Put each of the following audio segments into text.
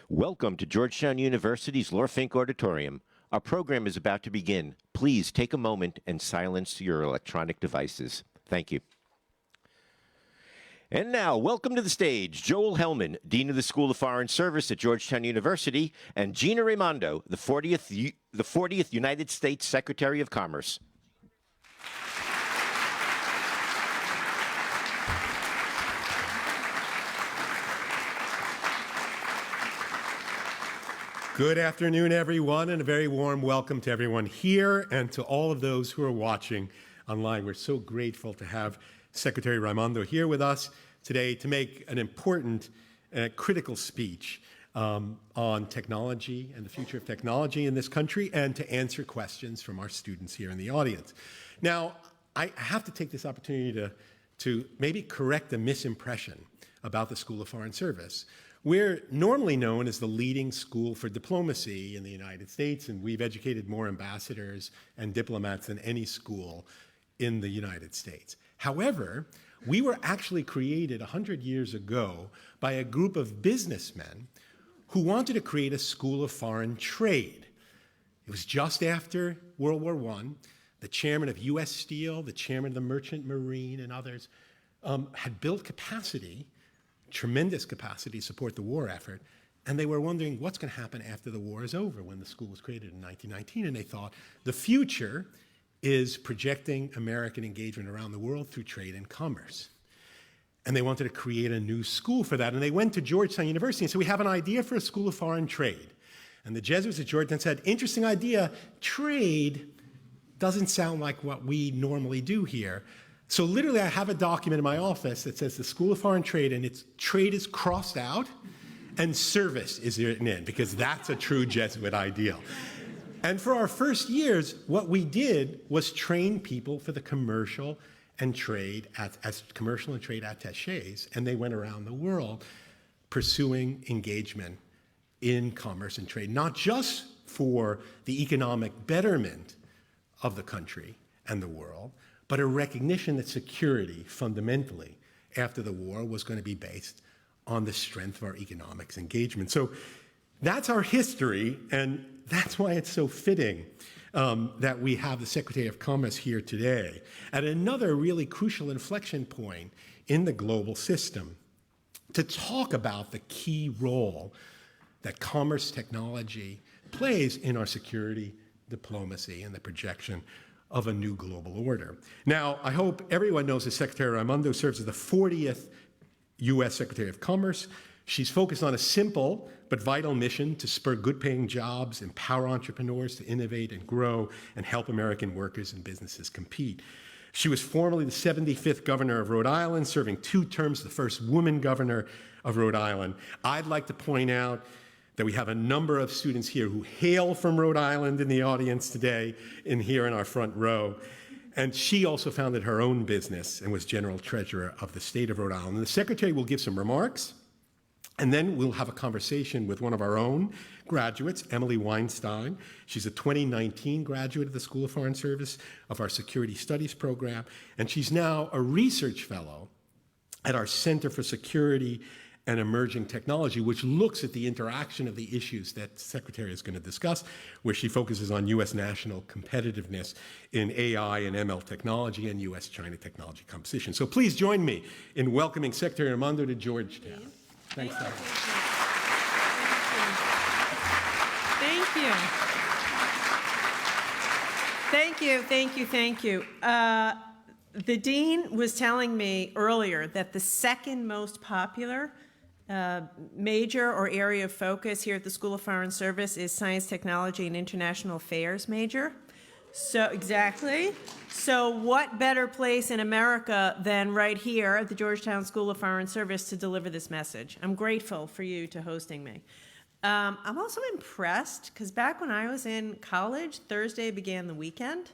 Welcome to Georgetown University's Lorfink Auditorium. Our program is about to begin. Please take a moment and silence your electronic devices. Thank you. And now, welcome to the stage, Joel Hellman, Dean of the School of Foreign Service at Georgetown University, and Gina Raimando, the 40th United States Secretary of Commerce. Good afternoon, everyone, and a very warm welcome to everyone here and to all of those who are watching online. We're so grateful to have Secretary Raimondo here with us today to make an important and critical speech on technology and the future of technology in this country and to answer questions from our students here in the audience. Now, I have to take this opportunity to maybe correct a misimpression about the School of Foreign Service. We're normally known as the leading school for diplomacy in the United States, and we've educated more ambassadors and diplomats than any school in the United States. However, we were actually created 100 years ago by a group of businessmen who wanted to create a school of foreign trade. It was just after World War I. The chairman of U.S. Steel, the chairman of the Merchant Marine, and others had built capacity, tremendous capacity to support the war effort, and they were wondering what's going to happen after the war is over when the school was created in 1919, and they thought the future is projecting American engagement around the world through trade and commerce. And they wanted to create a new school for that, and they went to Georgetown University and said, we have an idea for a school of foreign trade. And the Jesuits at Georgetown said, interesting idea, trade doesn't sound like what we normally do here. So literally, I have a document in my office that says the School of Foreign Trade, and its trade is crossed out, and service is written in, because that's a true Jesuit ideal. And for our first years, what we did was train people for the commercial and trade as commercial and trade attaches, and they went around the world pursuing engagement in commerce and trade, not just for the economic betterment of the country and the world, but a recognition that security, fundamentally, after the war, was going to be based on the strength of our economics engagement. So that's our history, and that's why it's so fitting that we have the Secretary of Commerce here today at another really crucial inflection point in the global system to talk about the key role that commerce technology plays in our security, diplomacy, and the projection of a new global order. Now, I hope everyone knows that Secretary Raimondo serves as the 40th U.S. Secretary of Commerce. She's focused on a simple but vital mission to spur good-paying jobs, empower entrepreneurs to innovate and grow, and help American workers and businesses compete. She was formerly the 75th governor of Rhode Island, serving 2 terms, the first woman governor of Rhode Island. I'd like to point out that we have a number of students here who hail from Rhode Island in the audience today, here in our front row. And she also founded her own business and was general treasurer of the state of Rhode Island. And the secretary will give some remarks, and then we'll have a conversation with one of our own graduates, Emily Weinstein. She's a 2019 graduate of the School of Foreign Service of our Security Studies program, and she's now a research fellow at our Center for Security and Emerging Technology, which looks at the interaction of the issues that the Secretary is going to discuss, where she focuses on U.S. national competitiveness in AI and ML technology and U.S.-China technology competition. So please join me in welcoming Secretary Raimondo to Georgetown. Thanks, Dr. Thank you. Thank you, thank you, thank you. The dean was telling me earlier that the second most popular major or area of focus here at the School of Foreign Service is Science, Technology, and International Affairs major. So, exactly. So what better place in America than right here at the Georgetown School of Foreign Service to deliver this message? I'm grateful for you to hosting me. I'm also impressed because back when I was in college, Thursday began the weekend.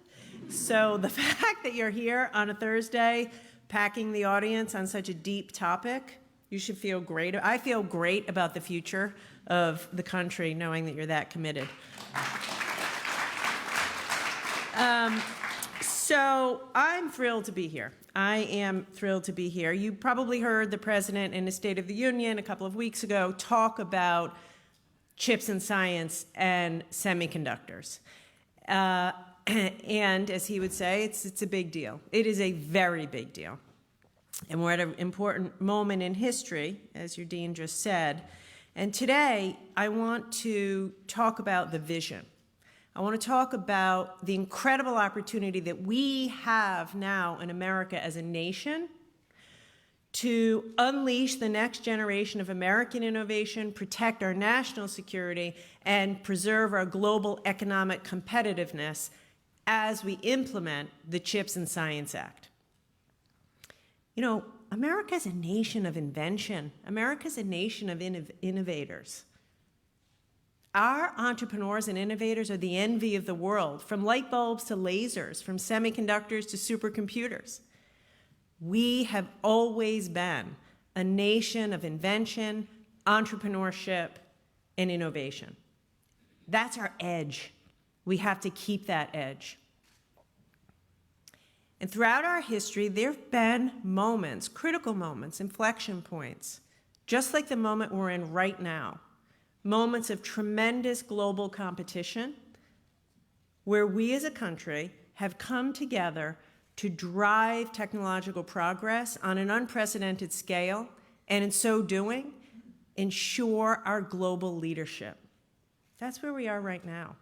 So the fact that you're here on a Thursday, packing the audience on such a deep topic, you should feel great. I feel great about the future of the country knowing that you're that committed. So I'm thrilled to be here. I am thrilled to be here. You probably heard the President in his State of the Union a couple of weeks ago talk about chips and science and semiconductors. And as he would say, it's a big deal. It is a very big deal. And we're at an important moment in history, as your dean just said. And today, I want to talk about the vision. I want to talk about the incredible opportunity that we have now in America as a nation to unleash the next generation of American innovation, protect our national security, and preserve our global economic competitiveness as we implement the CHIPS and Science Act. You know, America is a nation of invention. America is a nation of innovators. Our entrepreneurs and innovators are the envy of the world, from light bulbs to lasers, from semiconductors to supercomputers. We have always been a nation of invention, entrepreneurship, and innovation. That's our edge. We have to keep that edge. And throughout our history, there have been moments, critical moments, inflection points, just like the moment we're in right now, moments of tremendous global competition, where we as a country have come together to drive technological progress on an unprecedented scale, and in so doing, ensure our global leadership. That's where we are right now.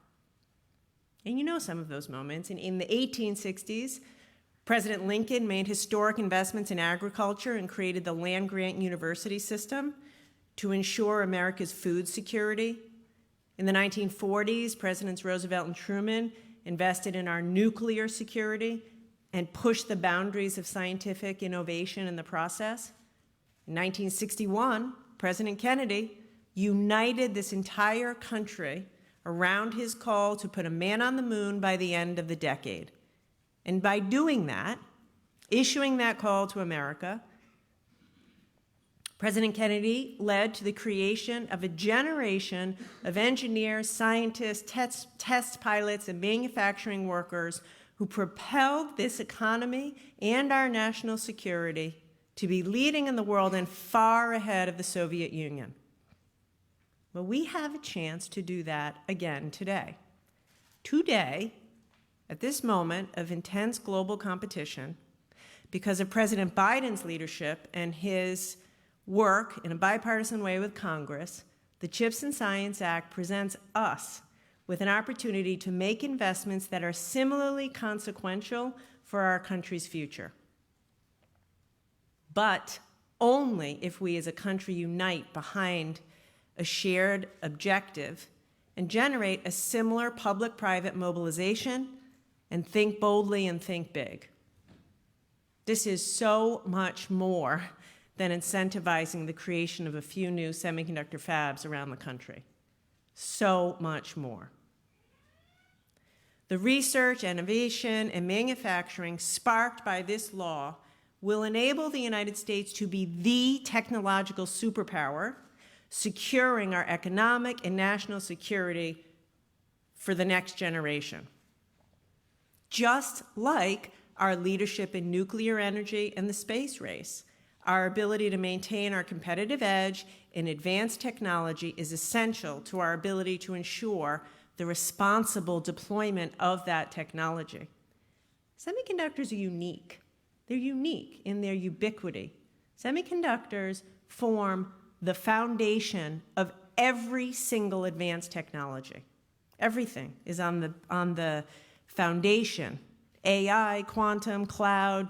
And you know some of those moments. In the 1860s, President Lincoln made historic investments in agriculture and created the land-grant university system to ensure America's food security. In the 1940s, Presidents Roosevelt and Truman invested in our nuclear security and pushed the boundaries of scientific innovation in the process. In 1961, President Kennedy united this entire country around his call to put a man on the moon by the end of the decade. And by doing that, issuing that call to America, President Kennedy led to the creation of a generation of engineers, scientists, test pilots, and manufacturing workers who propelled this economy and our national security to be leading in the world and far ahead of the Soviet Union. Well, we have a chance to do that again today. Today, at this moment of intense global competition, because of President Biden's leadership and his work in a bipartisan way with Congress, the CHIPS and Science Act presents us with an opportunity to make investments that are similarly consequential for our country's future. But only if we as a country unite behind a shared objective and generate a similar public-private mobilization and think boldly and think big. This is so much more than incentivizing the creation of a few new semiconductor fabs around the country. So much more. The research, innovation, and manufacturing sparked by this law will enable the United States to be the technological superpower, securing our economic and national security for the next generation. Just like our leadership in nuclear energy and the space race, our ability to maintain our competitive edge in advanced technology is essential to our ability to ensure the responsible deployment of that technology. Semiconductors are unique. They're unique in their ubiquity. Semiconductors form the foundation of every single advanced technology. Everything is on the foundation. AI, quantum, cloud,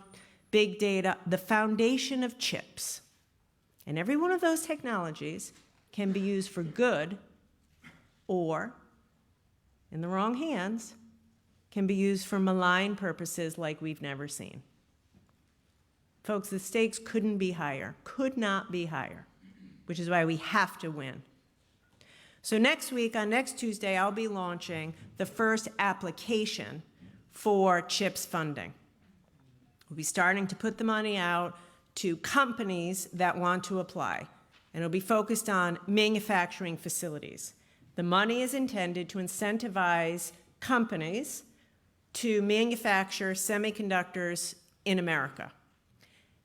big data, the foundation of chips. And every one of those technologies can be used for good or, in the wrong hands, can be used for malign purposes like we've never seen. Folks, the stakes couldn't be higher, could not be higher, which is why we have to win. So next week, on next Tuesday, I'll be launching the first application for CHIPS funding. We'll be starting to put the money out to companies that want to apply, and it'll be focused on manufacturing facilities. The money is intended to incentivize companies to manufacture semiconductors in America.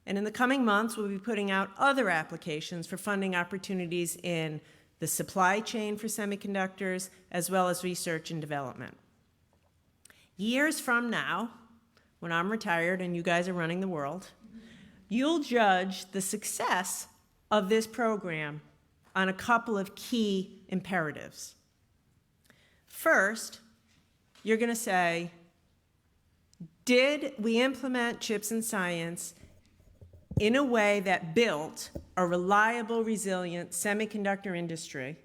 And in the coming months, we'll be putting out other applications for funding opportunities in the supply chain for semiconductors, as well as research and development. Years from now, when I'm retired and you guys are running the world, you'll judge the success of this program on a couple of key imperatives. First, you're going to say, did we implement CHIPS and Science in a way that built a reliable, resilient semiconductor industry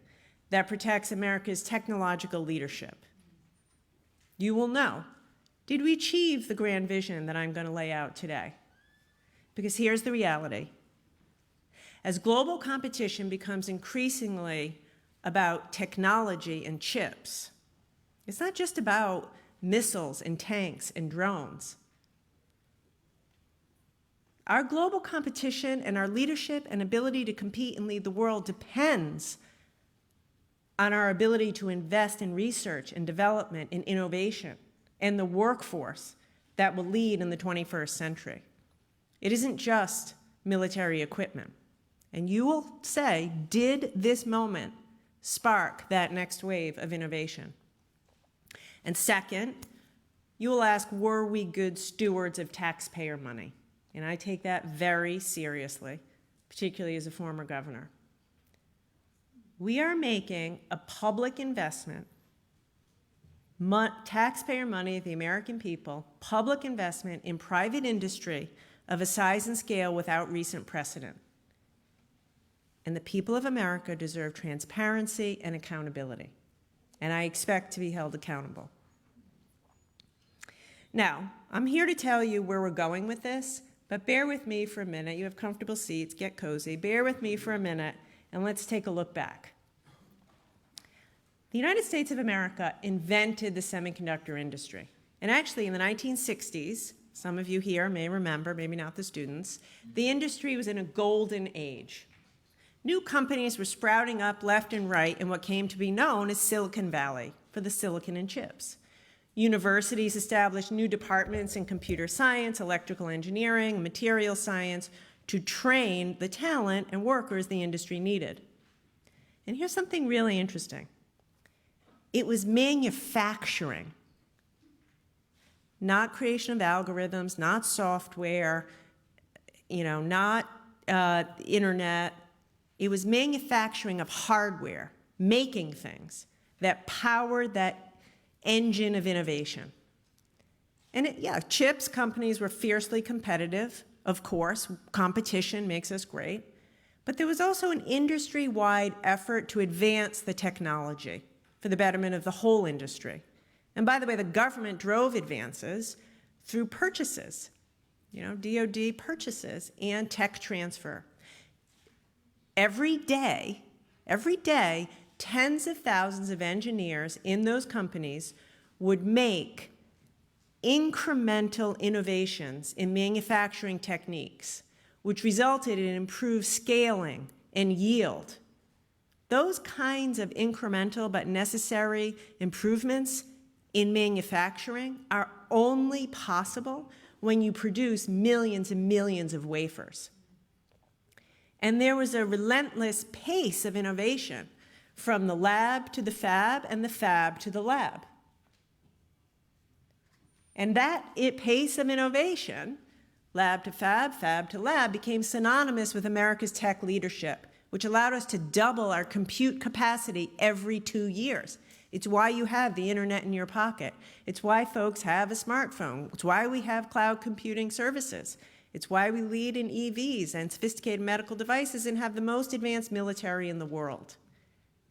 that protects America's technological leadership? You will know, did we achieve the grand vision that I'm going to lay out today? Because here's the reality. As global competition becomes increasingly about technology and chips, it's not just about missiles and tanks and drones. Our global competition and our leadership and ability to compete and lead the world depends on our ability to invest in research and development and innovation and the workforce that will lead in the 21st century. It isn't just military equipment. And you will say, did this moment spark that next wave of innovation? And second, you will ask, were we good stewards of taxpayer money? And I take that very seriously, particularly as a former governor. We are making a public investment, taxpayer money of the American people, public investment in private industry of a size and scale without recent precedent. And the people of America deserve transparency and accountability. And I expect to be held accountable. Now, I'm here to tell you where we're going with this, but bear with me for a minute. You have comfortable seats, get cozy. Bear with me for a minute, and let's take a look back. The United States of America invented the semiconductor industry. And actually, in the 1960s, some of you here may remember, maybe not the students, the industry was in a golden age. New companies were sprouting up left and right in what came to be known as Silicon Valley for the silicon and chips. Universities established new departments in computer science, electrical engineering, material science to train the talent and workers the industry needed. And here's something really interesting. It was manufacturing, not creation of algorithms, not software, not internet. It was manufacturing of hardware, making things that powered that engine of innovation. And chips companies were fiercely competitive, of course. Competition makes us great. But there was also an industry-wide effort to advance the technology for the betterment of the whole industry. And by the way, the government drove advances through purchases, DoD purchases and tech transfer. Every day, tens of thousands of engineers in those companies would make incremental innovations in manufacturing techniques, which resulted in improved scaling and yield. Those kinds of incremental but necessary improvements in manufacturing are only possible when you produce millions and millions of wafers. And there was a relentless pace of innovation from the lab to the fab and the fab to the lab. And that pace of innovation, lab to fab, fab to lab, became synonymous with America's tech leadership, which allowed us to double our compute capacity every 2 years. It's why you have the internet in your pocket. It's why folks have a smartphone. It's why we have cloud computing services. It's why we lead in EVs and sophisticated medical devices and have the most advanced military in the world.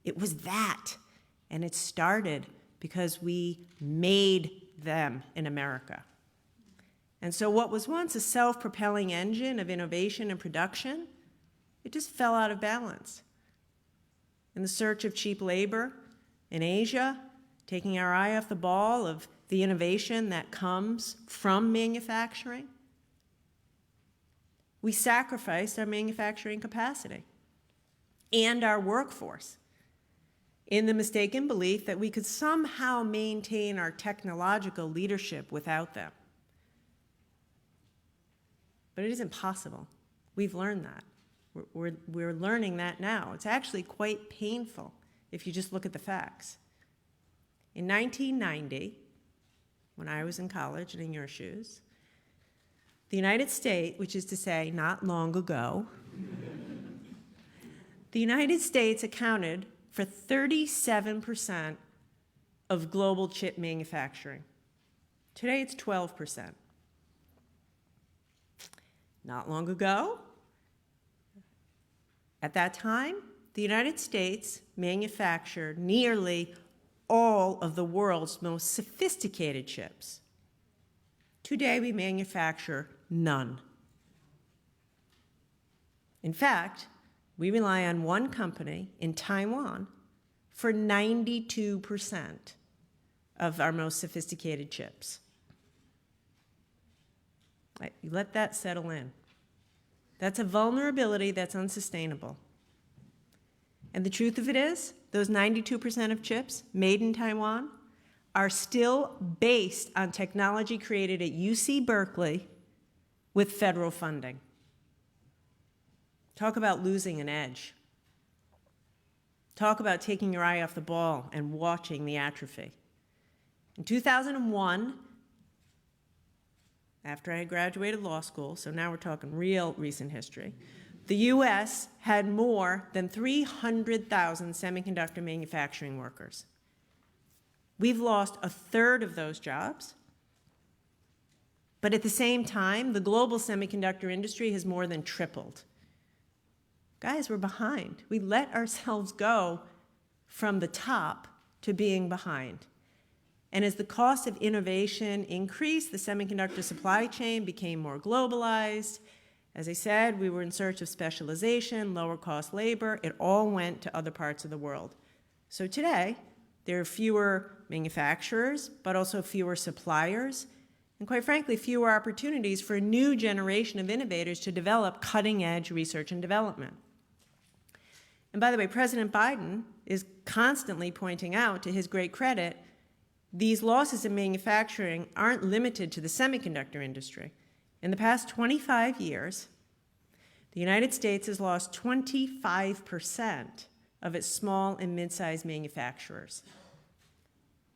It was that, and it started because we made them in America. And so what was once a self-propelling engine of innovation and production, it just fell out of balance. In the search of cheap labor in Asia, taking our eye off the ball of the innovation that comes from manufacturing, we sacrificed our manufacturing capacity and our workforce in the mistaken belief that we could somehow maintain our technological leadership without them. But it isn't possible. We've learned that. We're learning that now. It's actually quite painful if you just look at the facts. In 1990, when I was in college and in your shoes, the United States, which is to say not long ago, the United States accounted for 37% of global chip manufacturing. Today it's 12%. Not long ago, at that time, the United States manufactured nearly all of the world's most sophisticated chips. Today, we manufacture none. In fact, we rely on one company in Taiwan for 92% of our most sophisticated chips. You let that settle in. That's a vulnerability that's unsustainable. And the truth of it is, those 92% of chips made in Taiwan are still based on technology created at UC Berkeley with federal funding. Talk about losing an edge. Talk about taking your eye off the ball and watching the atrophy. In 2001, after I had graduated law school, so now we're talking real recent history, the US had more than 300,000 semiconductor manufacturing workers. We've lost a third of those jobs, but at the same time, the global semiconductor industry has more than tripled. Guys, we're behind. We let ourselves go from the top to being behind. And as the cost of innovation increased, the semiconductor supply chain became more globalized. As I said, we were in search of specialization, lower cost labor. It all went to other parts of the world. So today, there are fewer manufacturers, but also fewer suppliers, and quite frankly, fewer opportunities for a new generation of innovators to develop cutting-edge research and development. And by the way, President Biden is constantly pointing out, to his great credit, these losses in manufacturing aren't limited to the semiconductor industry. In the past 25 years, the United States has lost 25% of its small and mid-sized manufacturers.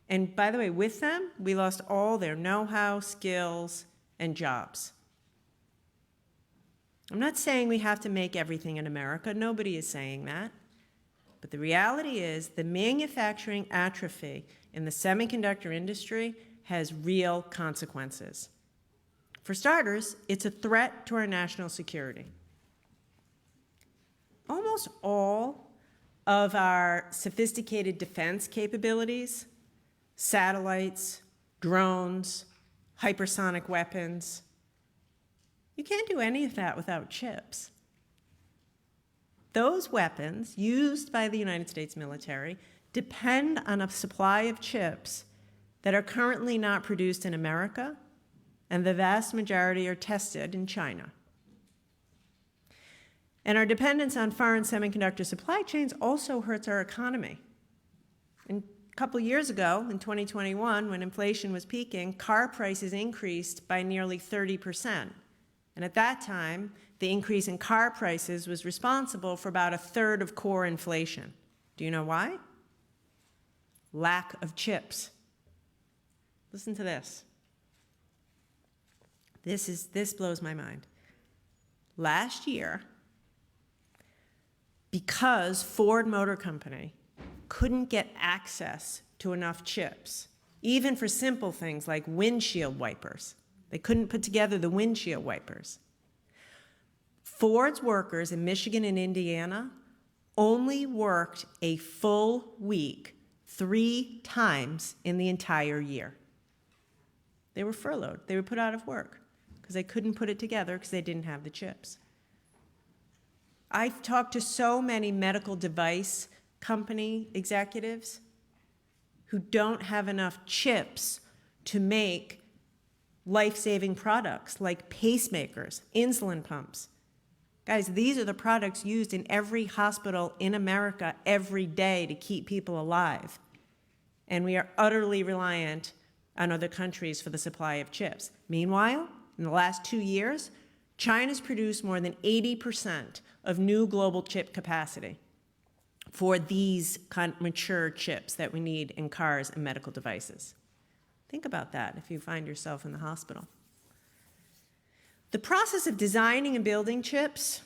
And by the way, with them, we lost all their know-how, skills, and jobs. I'm not saying we have to make everything in America. Nobody is saying that. But the reality is the manufacturing atrophy in the semiconductor industry has real consequences. For starters, it's a threat to our national security. Almost all of our sophisticated defense capabilities, satellites, drones, hypersonic weapons, you can't do any of that without chips. Those weapons used by the United States military depend on a supply of chips that are currently not produced in America, and the vast majority are tested in China. And our dependence on foreign semiconductor supply chains also hurts our economy. And a couple years ago, in 2021, when inflation was peaking, car prices increased by nearly 30%. And at that time, the increase in car prices was responsible for about a third of core inflation. Do you know why? Lack of chips. Listen to this. This blows my mind. Last year, because Ford Motor Company couldn't get access to enough chips, even for simple things like windshield wipers. They couldn't put together the windshield wipers. Ford's workers in Michigan and Indiana only worked a full week 3 times in the entire year. They were furloughed. They were put out of work because they couldn't put it together because they didn't have the chips. I've talked to so many medical device company executives who don't have enough chips to make life-saving products like pacemakers, insulin pumps. Guys, these are the products used in every hospital in America every day to keep people alive. And we are utterly reliant on other countries for the supply of chips. Meanwhile, in the last 2 years, China's produced more than 80% of new global chip capacity for these kind of mature chips that we need in cars and medical devices. Think about that if you find yourself in the hospital. The process of designing and building chips,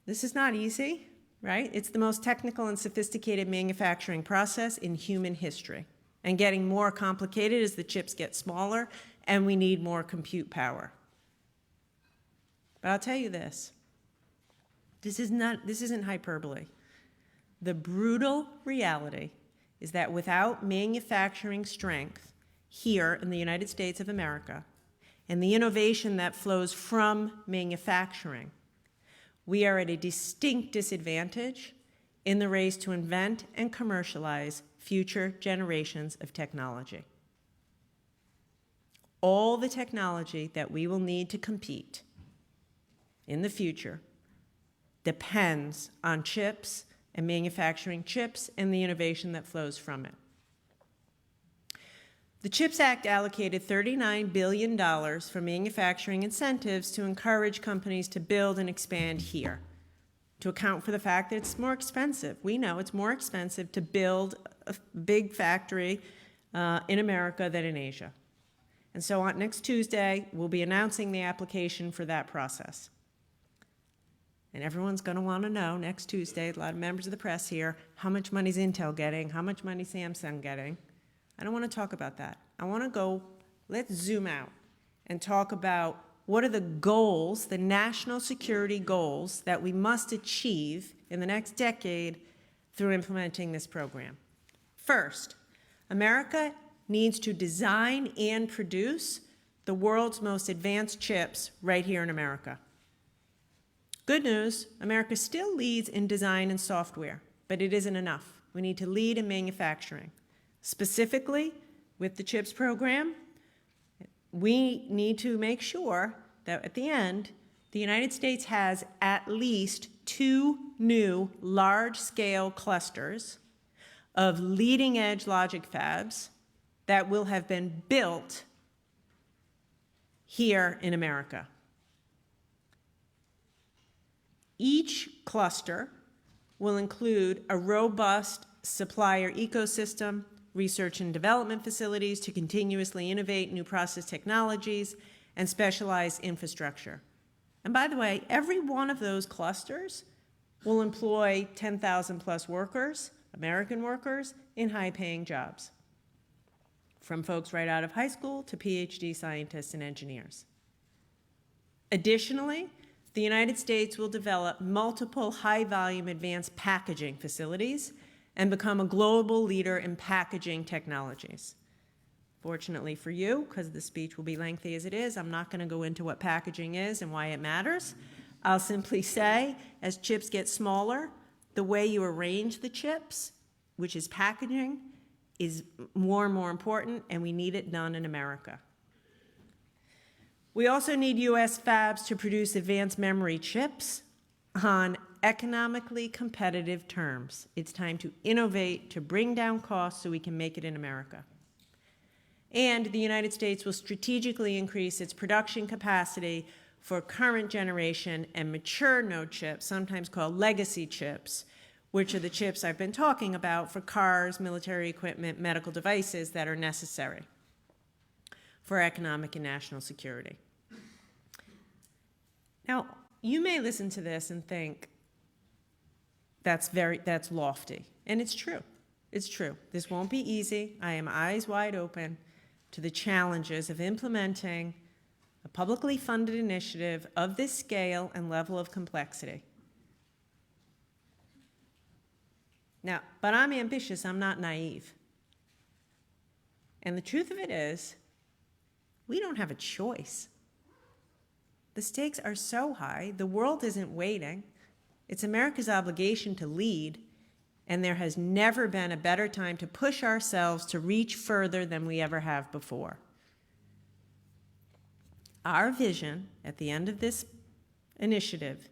this is not easy, right? It's the most technical and sophisticated manufacturing process in human history, and getting more complicated as the chips get smaller and we need more compute power. But I'll tell you this, this isn't hyperbole. The brutal reality is that without manufacturing strength here in the United States of America, and the innovation that flows from manufacturing, we are at a distinct disadvantage in the race to invent and commercialize future generations of technology. All the technology that we will need to compete in the future depends on chips and manufacturing chips and the innovation that flows from it. The CHIPS Act allocated $39 billion for manufacturing incentives to encourage companies to build and expand here, to account for the fact that it's more expensive. We know it's more expensive to build a big factory in America than in Asia. And so on next Tuesday, we'll be announcing the application for that process. And everyone's going to want to know next Tuesday, a lot of members of the press here, how much money is Intel getting, how much money is Samsung getting. I don't want to talk about that. I want to go, let's zoom out and talk about what are the goals, the national security goals that we must achieve in the next decade through implementing this program. First, America needs to design and produce the world's most advanced chips right here in America. Good news, America still leads in design and software, but it isn't enough. We need to lead in manufacturing. Specifically, with the CHIPS program, we need to make sure that at the end, the United States has at least 2 new large-scale clusters of leading-edge logic fabs that will have been built here in America. Each cluster will include a robust supplier ecosystem, research and development facilities to continuously innovate new process technologies, and specialized infrastructure. And by the way, every one of those clusters will employ 10,000 plus workers, American workers, in high-paying jobs, from folks right out of high school to PhD scientists and engineers. Additionally, the United States will develop multiple high-volume advanced packaging facilities and become a global leader in packaging technologies. Fortunately for you, because the speech will be lengthy as it is, I'm not going to go into what packaging is and why it matters. I'll simply say, as chips get smaller, the way you arrange the chips, which is packaging, is more and more important, and we need it done in America. We also need U.S. fabs to produce advanced memory chips on economically competitive terms. It's time to innovate, to bring down costs so we can make it in America. And the United States will strategically increase its production capacity for current generation and mature node chips, sometimes called legacy chips, which are the chips I've been talking about for cars, military equipment, medical devices that are necessary for economic and national security. Now, you may listen to this and think that's lofty, and it's true. It's true. This won't be easy. I am eyes wide open to the challenges of implementing a publicly funded initiative of this scale and level of complexity. Now, but I'm ambitious, I'm not naive. And the truth of it is, we don't have a choice. The stakes are so high, the world isn't waiting. It's America's obligation to lead, and there has never been a better time to push ourselves to reach further than we ever have before. Our vision at the end of this initiative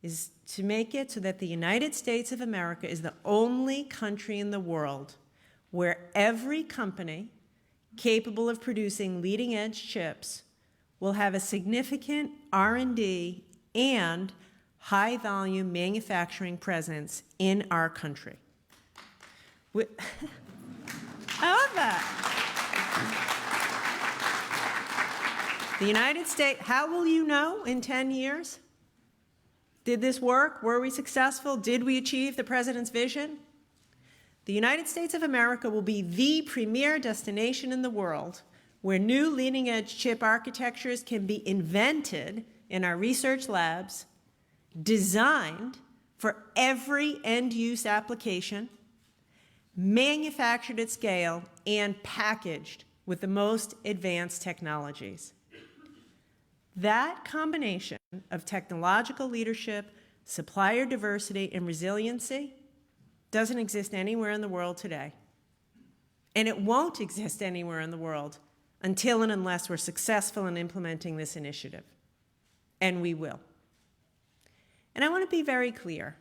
is to make it so that the United States of America is the only country in the world where every company capable of producing leading-edge chips will have a significant R&D and high-volume manufacturing presence in our country. I love that. The United States, how will you know in 10 years? Did this work? Were we successful? Did we achieve the president's vision? The United States of America will be the premier destination in the world where new leading-edge chip architectures can be invented in our research labs, designed for every end-use application, manufactured at scale, and packaged with the most advanced technologies. That combination of technological leadership, supplier diversity, and resiliency doesn't exist anywhere in the world today. And it won't exist anywhere in the world until and unless we're successful in implementing this initiative. And we will. And I want to be very clear.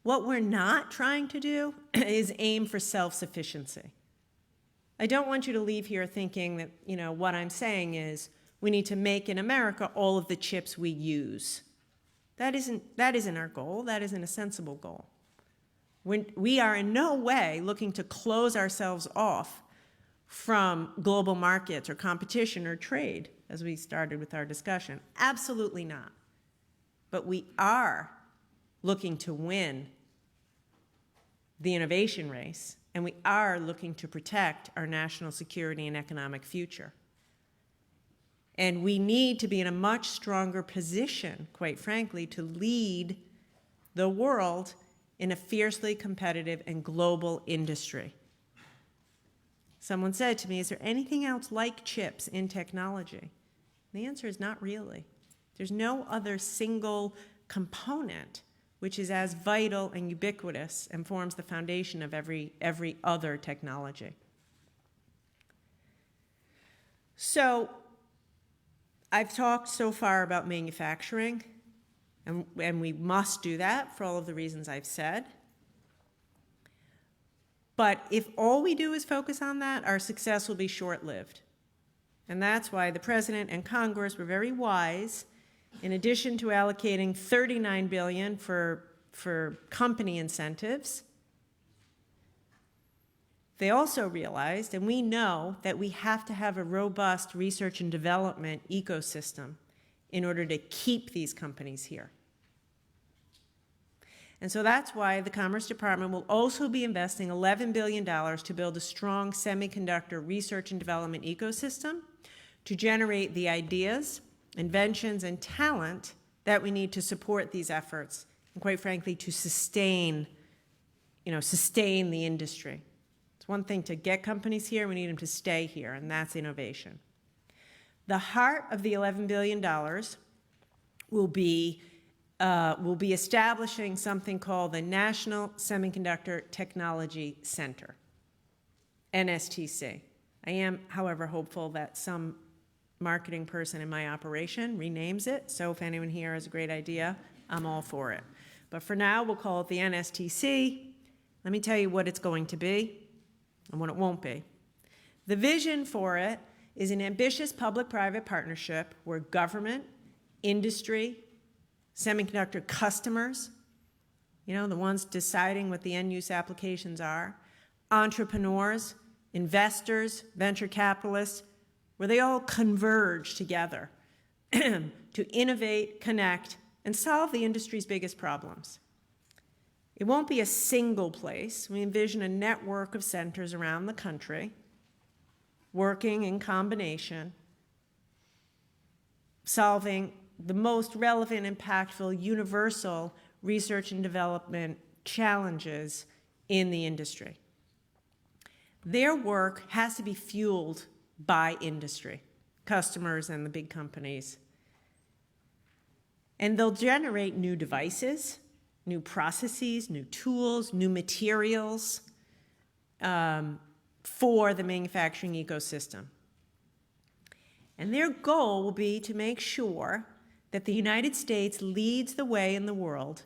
What we're not trying to do is aim for self-sufficiency. I don't want you to leave here thinking that, what I'm saying is we need to make in America all of the chips we use. That isn't our goal. That isn't a sensible goal. We are in no way looking to close ourselves off from global markets or competition or trade, as we started with our discussion. Absolutely not. But we are looking to win the innovation race, and we are looking to protect our national security and economic future. And we need to be in a much stronger position, quite frankly, to lead the world in a fiercely competitive and global industry. Someone said to me, is there anything else like chips in technology? The answer is not really. There's no other single component which is as vital and ubiquitous and forms the foundation of every other technology. So I've talked so far about manufacturing, and we must do that for all of the reasons I've said. But if all we do is focus on that, our success will be short-lived. And that's why the President and Congress were very wise. In addition to allocating $39 billion for company incentives, they also realized, and we know, that we have to have a robust research and development ecosystem in order to keep these companies here. And so that's why the Commerce Department will also be investing $11 billion to build a strong semiconductor research and development ecosystem to generate the ideas, inventions, and talent that we need to support these efforts, and quite frankly, to sustain the industry. It's one thing to get companies here, we need them to stay here, and that's innovation. The heart of the $11 billion will be establishing something called the National Semiconductor Technology Center, NSTC. I am, however, hopeful that some marketing person in my operation renames it, so if anyone here has a great idea, I'm all for it. But for now, we'll call it the NSTC. Let me tell you what it's going to be and what it won't be. The vision for it is an ambitious public-private partnership where government, industry, semiconductor customers, the ones deciding what the end-use applications are, entrepreneurs, investors, venture capitalists, where they all converge together to innovate, connect, and solve the industry's biggest problems. It won't be a single place. We envision a network of centers around the country working in combination, solving the most relevant, impactful, universal research and development challenges in the industry. Their work has to be fueled by industry, customers and the big companies. And they'll generate new devices, new processes, new tools, new materials for the manufacturing ecosystem. And their goal will be to make sure that the United States leads the way in the world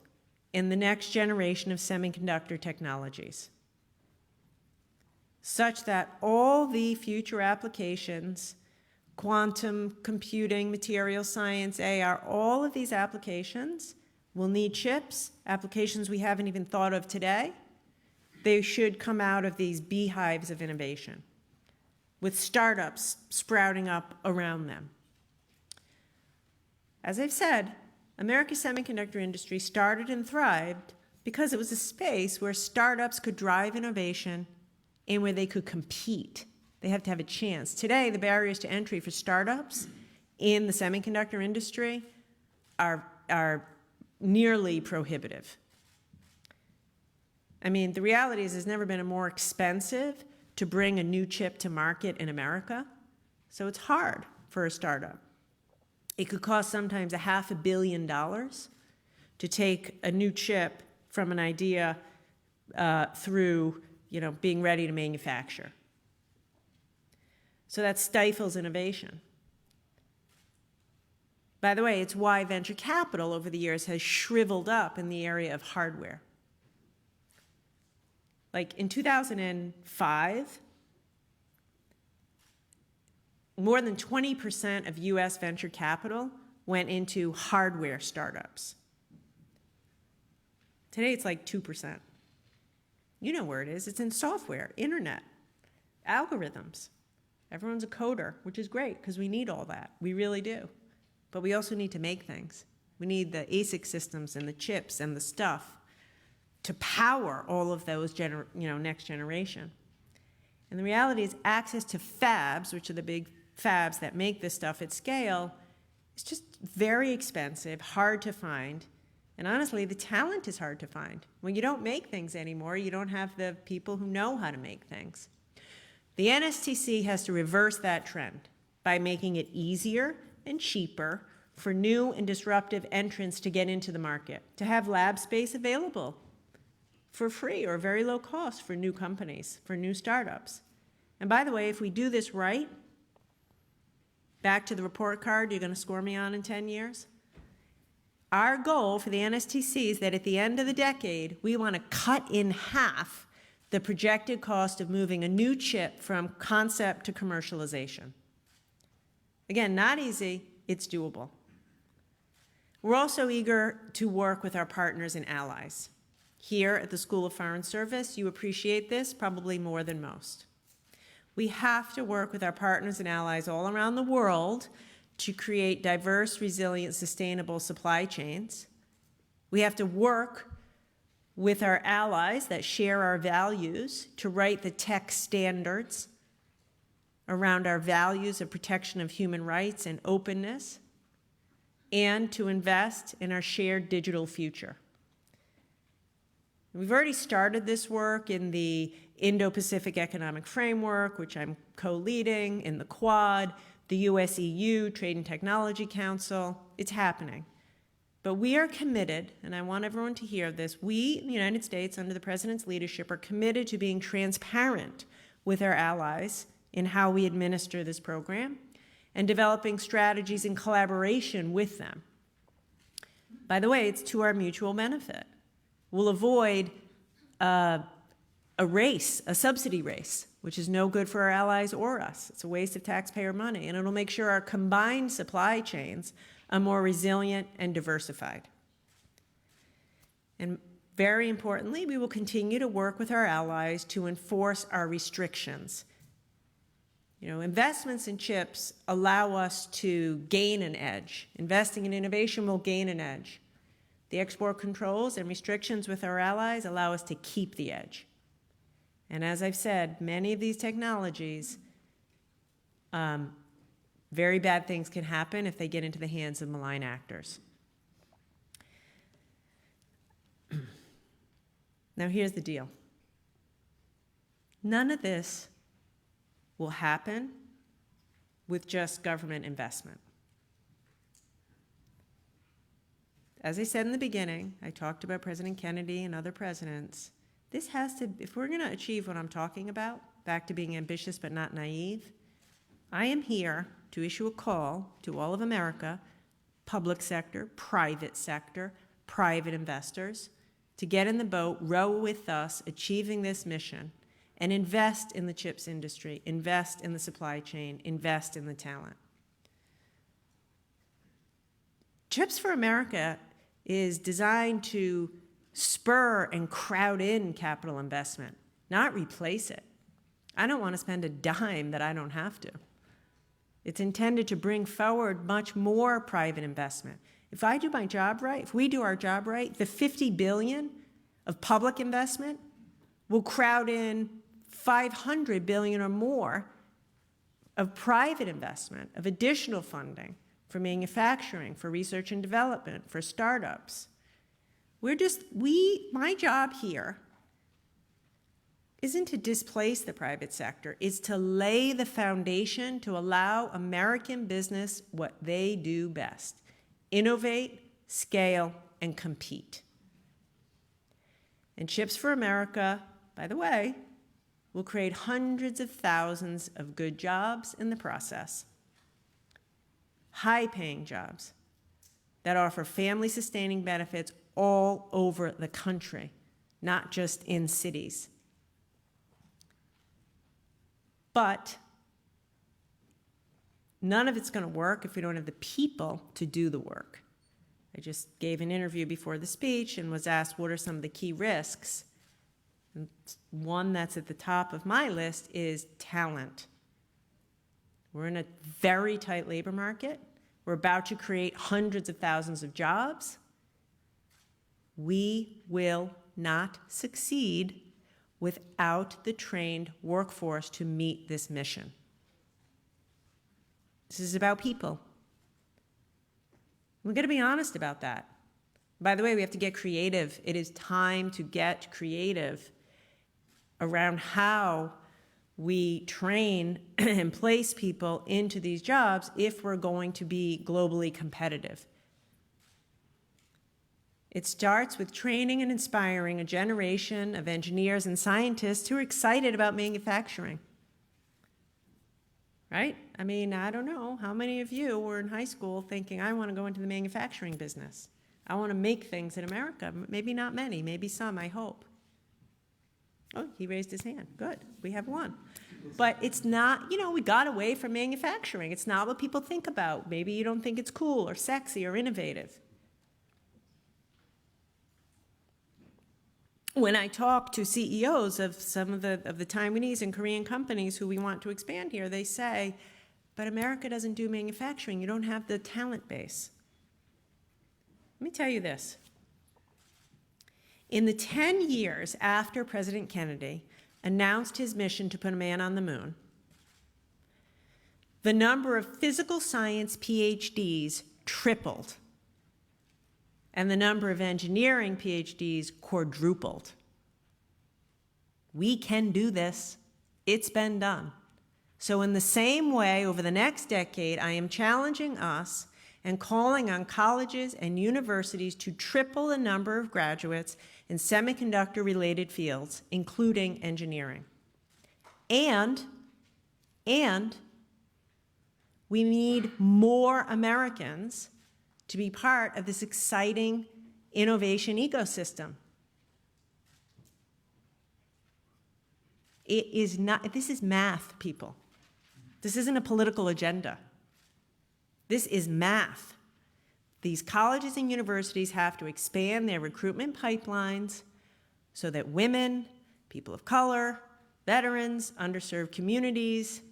in the next generation of semiconductor technologies, such that all the future applications quantum computing, material science, AR, all of these applications will need chips, applications we haven't even thought of today. They should come out of these beehives of innovation with startups sprouting up around them. As I've said, America's semiconductor industry started and thrived because it was a space where startups could drive innovation and where they could compete. They have to have a chance. Today, the barriers to entry for startups in the semiconductor industry are nearly prohibitive. I mean, the reality is it's never been more expensive to bring a new chip to market in America, so it's hard for a startup. It could cost sometimes $500 million to take a new chip from an idea through, being ready to manufacture. So that stifles innovation. By the way, it's why venture capital over the years has shriveled up in the area of hardware. Like in 2005, more than 20% of US venture capital went into hardware startups. Today it's like 2%. You know where it is. It's in software, internet, algorithms. Everyone's a coder, which is great because we need all that. We really do. But we also need to make things. We need the ASIC systems and the chips and the stuff to power all of those next generation. And the reality is access to fabs, which are the big fabs that make this stuff at scale, is just very expensive, hard to find. And honestly, the talent is hard to find. When you don't make things anymore, you don't have the people who know how to make things. The NSTC has to reverse that trend by making it easier and cheaper for new and disruptive entrants to get into the market, to have lab space available for free or very low cost for new companies, for new startups. And by the way, if we do this right, back to the report card you're going to score me on in 10 years, our goal for the NSTC is that at the end of the decade, we want to cut in half the projected cost of moving a new chip from concept to commercialization. Again, not easy, it's doable. We're also eager to work with our partners and allies. Here at the School of Foreign Service, you appreciate this probably more than most. We have to work with our partners and allies all around the world to create diverse, resilient, sustainable supply chains. We have to work with our allies that share our values to write the tech standards around our values of protection of human rights and openness, and to invest in our shared digital future. We've already started this work in the Indo-Pacific Economic Framework, which I'm co-leading, in the Quad, the US-EU Trade and Technology Council. It's happening. But we are committed, and I want everyone to hear this, we in the United States, under the President's leadership, are committed to being transparent with our allies in how we administer this program and developing strategies in collaboration with them. By the way, it's to our mutual benefit. We'll avoid a race, a subsidy race, which is no good for our allies or us. It's a waste of taxpayer money, and it'll make sure our combined supply chains are more resilient and diversified. And very importantly, we will continue to work with our allies to enforce our restrictions. Investments in chips allow us to gain an edge. Investing in innovation will gain an edge. The export controls and restrictions with our allies allow us to keep the edge. And as I've said, many of these technologies, very bad things can happen if they get into the hands of malign actors. Now here's the deal. None of this will happen with just government investment. As I said in the beginning, I talked about President Kennedy and other presidents. This has to, if we're going to achieve what I'm talking about, back to being ambitious but not naive, I am here to issue a call to all of America, public sector, private investors, to get in the boat, row with us, achieving this mission, and invest in the chips industry, invest in the supply chain, invest in the talent. Chips for America is designed to spur and crowd in capital investment, not replace it. I don't want to spend a dime that I don't have to. It's intended to bring forward much more private investment. If I do my job right, if we do our job right, the $50 billion of public investment will crowd in $500 billion or more of private investment, of additional funding for manufacturing, for research and development, for startups. My job here isn't to displace the private sector, it's to lay the foundation to allow American business what they do best: innovate, scale, and compete. And Chips for America, by the way, will create hundreds of thousands of good jobs in the process. High-paying jobs that offer family-sustaining benefits all over the country, not just in cities. But none of it's going to work if we don't have the people to do the work. I just gave an interview before the speech and was asked what are some of the key risks. And one that's at the top of my list is talent. We're in a very tight labor market. We're about to create hundreds of thousands of jobs. We will not succeed without the trained workforce to meet this mission. This is about people. We've got to be honest about that. By the way, we have to get creative. It is time to get creative around how we train and place people into these jobs if we're going to be globally competitive. It starts with training and inspiring a generation of engineers and scientists who are excited about manufacturing. Right? I mean, I don't know how many of you were in high school thinking, I want to go into the manufacturing business. I want to make things in America. Maybe not many, maybe some, I hope. Oh, he raised his hand. Good. We have one. But it's not, we got away from manufacturing. It's not what people think about. Maybe you don't think it's cool or sexy or innovative. When I talk to CEOs of some of the Taiwanese and Korean companies who we want to expand here, they say, but America doesn't do manufacturing. You don't have the talent base. Let me tell you this. In the 10 years after President Kennedy announced his mission to put a man on the moon, the number of physical science PhDs tripled, and the number of engineering PhDs quadrupled. We can do this. It's been done. So in the same way, over the next decade, I am challenging us and calling on colleges and universities to triple the number of graduates in semiconductor-related fields, including engineering. And we need more Americans to be part of this exciting innovation ecosystem. This is math, people. This isn't a political agenda. This is math. These colleges and universities have to expand their recruitment pipelines so that women, people of color, veterans, underserved communities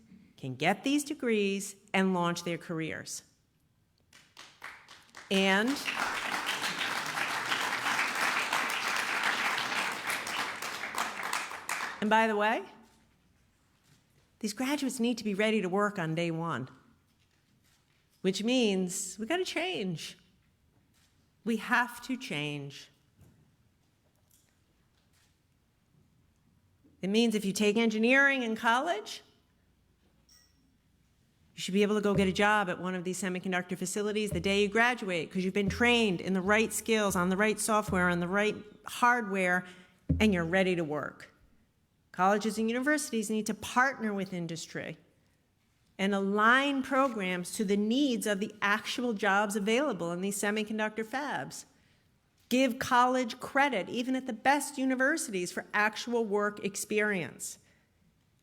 can get these degrees and launch their careers. And by the way, these graduates need to be ready to work on day one, which means we got to change. We have to change. It means if you take engineering in college, you should be able to go get a job at one of these semiconductor facilities the day you graduate because you've been trained in the right skills, on the right software, on the right hardware, and you're ready to work. Colleges and universities need to partner with industry and align programs to the needs of the actual jobs available in these semiconductor fabs. Give college credit, even at the best universities, for actual work experience.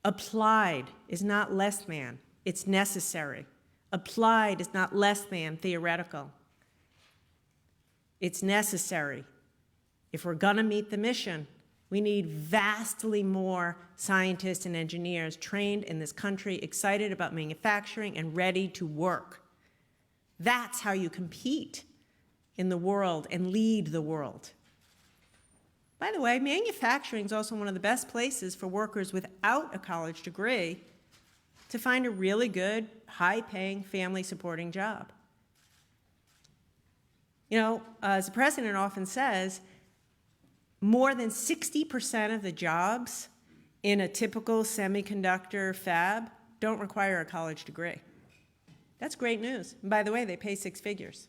Applied is not less than. It's necessary. Applied is not less than theoretical. It's necessary. If we're going to meet the mission, we need vastly more scientists and engineers trained in this country, excited about manufacturing and ready to work. That's how you compete in the world and lead the world. By the way, manufacturing is also one of the best places for workers without a college degree to find a really good, high-paying, family-supporting job. You know, as the president often says, more than 60% of the jobs in a typical semiconductor fab don't require a college degree. That's great news. And by the way, they pay six figures.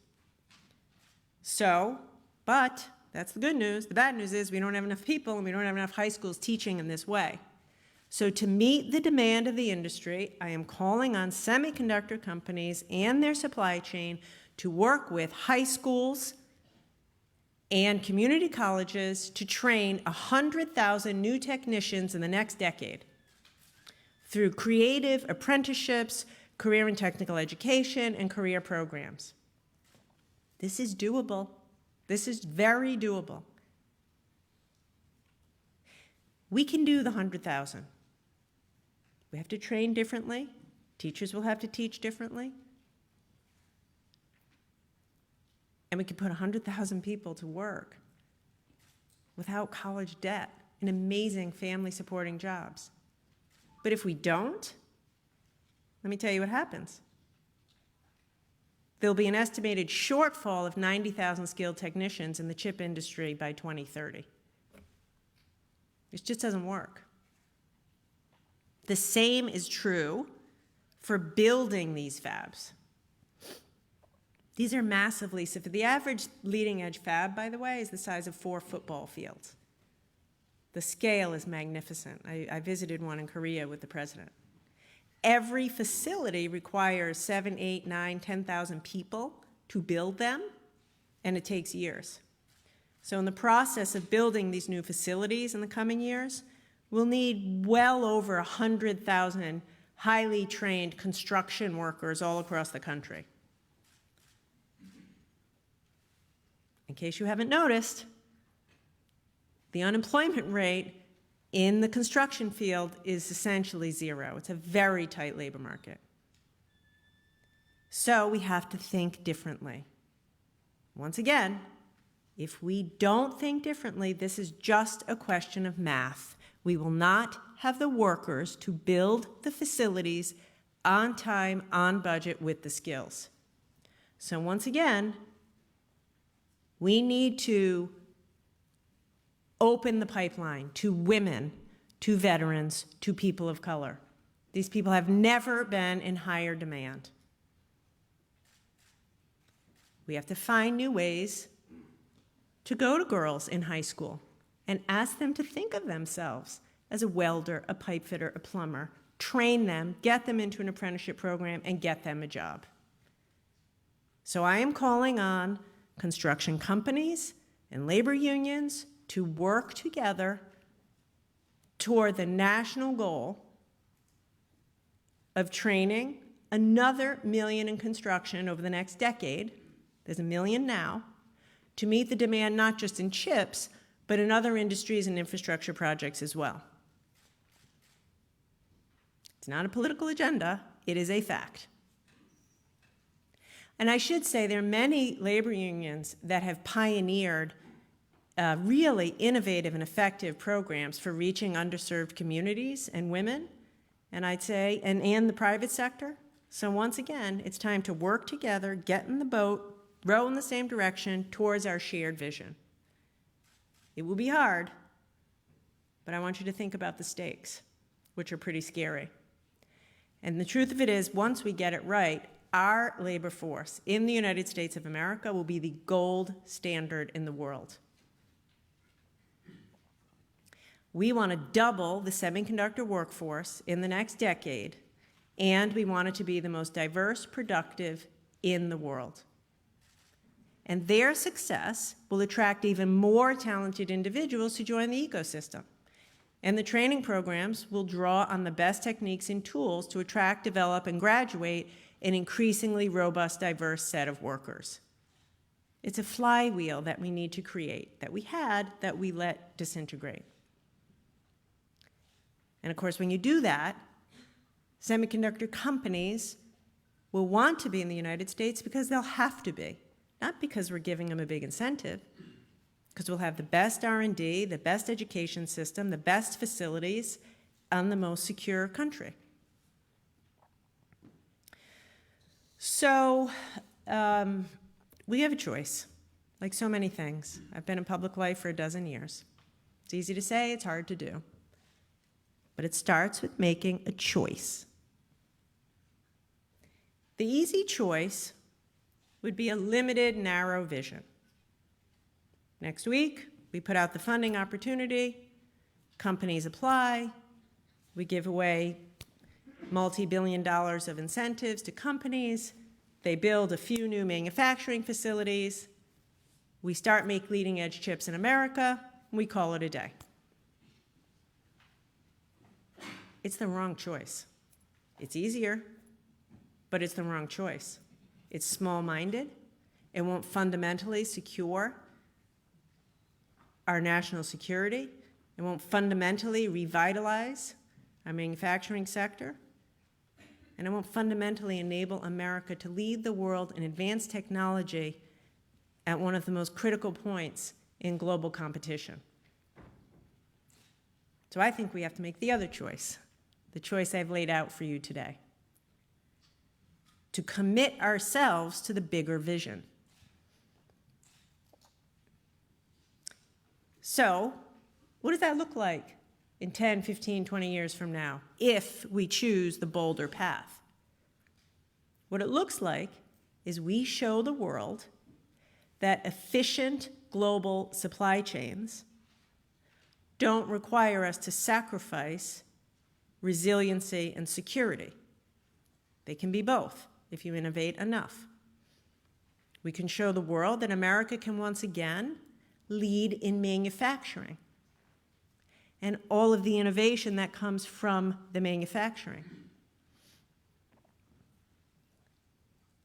So, but that's the good news. The bad news is we don't have enough people and we don't have enough high schools teaching in this way. So to meet the demand of the industry, I am calling on semiconductor companies and their supply chain to work with high schools and community colleges to train 100,000 new technicians in the next decade through creative apprenticeships, career and technical education, and career programs. This is doable. This is very doable. We can do the 100,000. We have to train differently. Teachers will have to teach differently. And we can put 100,000 people to work without college debt in amazing family-supporting jobs. But if we don't, let me tell you what happens. There'll be an estimated shortfall of 90,000 skilled technicians in the chip industry by 2030. It just doesn't work. The same is true for building these fabs. These are massively, so the average leading-edge fab, by the way, is the size of 4 football fields. The scale is magnificent. I visited one in Korea with the president. Every facility requires 7, 8, 9, 10,000 people to build them, and it takes years. So in the process of building these new facilities in the coming years, we'll need well over 100,000 highly trained construction workers all across the country. In case you haven't noticed, the unemployment rate in the construction field is essentially zero. It's a very tight labor market. So we have to think differently. Once again, if we don't think differently, this is just a question of math. We will not have the workers to build the facilities on time, on budget, with the skills. So once again, we need to open the pipeline to women, to veterans, to people of color. These people have never been in higher demand. We have to find new ways to go to girls in high school and ask them to think of themselves as a welder, a pipe fitter, a plumber, train them, get them into an apprenticeship program, and get them a job. So I am calling on construction companies and labor unions to work together toward the national goal of training another 1 million in construction over the next decade. There's 1 million now, to meet the demand not just in chips, but in other industries and infrastructure projects as well. It's not a political agenda, it is a fact. And I should say there are many labor unions that have pioneered really innovative and effective programs for reaching underserved communities and women, and I'd say, and the private sector. So once again, it's time to work together, get in the boat, row in the same direction towards our shared vision. It will be hard, but I want you to think about the stakes, which are pretty scary. And the truth of it is, once we get it right, our labor force in the United States of America will be the gold standard in the world. We want to double the semiconductor workforce in the next decade, and we want it to be the most diverse, productive in the world. And their success will attract even more talented individuals to join the ecosystem. And the training programs will draw on the best techniques and tools to attract, develop, and graduate an increasingly robust, diverse set of workers. It's a flywheel that we need to create, that we had, that we let disintegrate. And of course, when you do that, semiconductor companies will want to be in the United States because they'll have to be, not because we're giving them a big incentive, because we'll have the best R&D, the best education system, the best facilities, and the most secure country. So we have a choice, like so many things. I've been in public life for 12 years. It's easy to say, it's hard to do. But it starts with making a choice. The easy choice would be a limited, narrow vision. Next week, we put out the funding opportunity, companies apply, we give away multi-billion dollars of incentives to companies, they build a few new manufacturing facilities, we start make leading-edge chips in America, and we call it a day. It's the wrong choice. It's easier, but it's the wrong choice. It's small-minded. It won't fundamentally secure our national security. It won't fundamentally revitalize our manufacturing sector. And it won't fundamentally enable America to lead the world in advanced technology at one of the most critical points in global competition. So I think we have to make the other choice, the choice I've laid out for you today, to commit ourselves to the bigger vision. So, what does that look like in 10, 15, 20 years from now, if we choose the bolder path? What it looks like is we show the world that efficient global supply chains don't require us to sacrifice resiliency and security. They can be both if you innovate enough. We can show the world that America can once again lead in manufacturing and all of the innovation that comes from the manufacturing.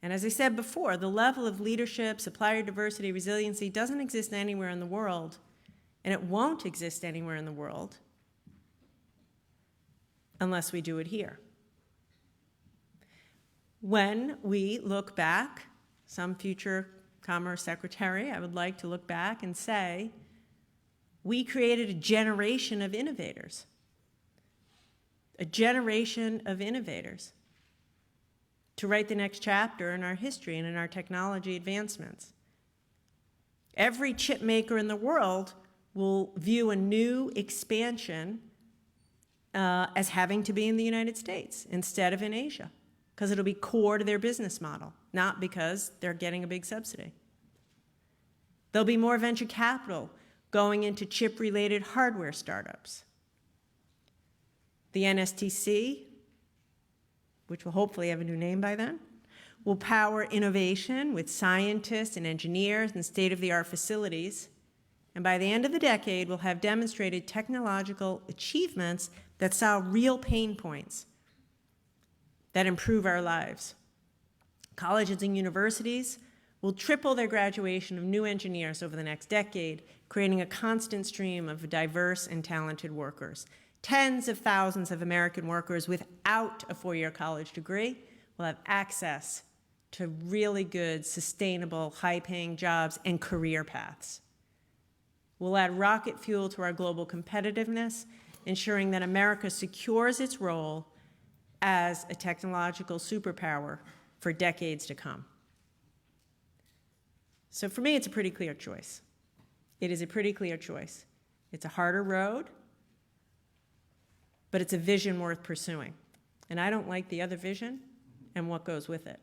And as I said before, the level of leadership, supplier diversity, resiliency doesn't exist anywhere in the world, and it won't exist anywhere in the world unless we do it here. When we look back, some future Commerce Secretary, I would like to look back and say, we created a generation of innovators. A generation of innovators to write the next chapter in our history and in our technology advancements. Every chip maker in the world will view a new expansion as having to be in the United States instead of in Asia, because it'll be core to their business model, not because they're getting a big subsidy. There'll be more venture capital going into chip-related hardware startups. The NSTC, which will hopefully have a new name by then, will power innovation with scientists and engineers and state-of-the-art facilities. And by the end of the decade, we'll have demonstrated technological achievements that solve real pain points that improve our lives. Colleges and universities will triple their graduation of new engineers over the next decade, creating a constant stream of diverse and talented workers. Tens of thousands of American workers without a four-year college degree will have access to really good, sustainable, high-paying jobs and career paths. We'll add rocket fuel to our global competitiveness, ensuring that America secures its role as a technological superpower for decades to come. So for me, it's a pretty clear choice. It is a pretty clear choice. It's a harder road, but it's a vision worth pursuing. And I don't like the other vision and what goes with it.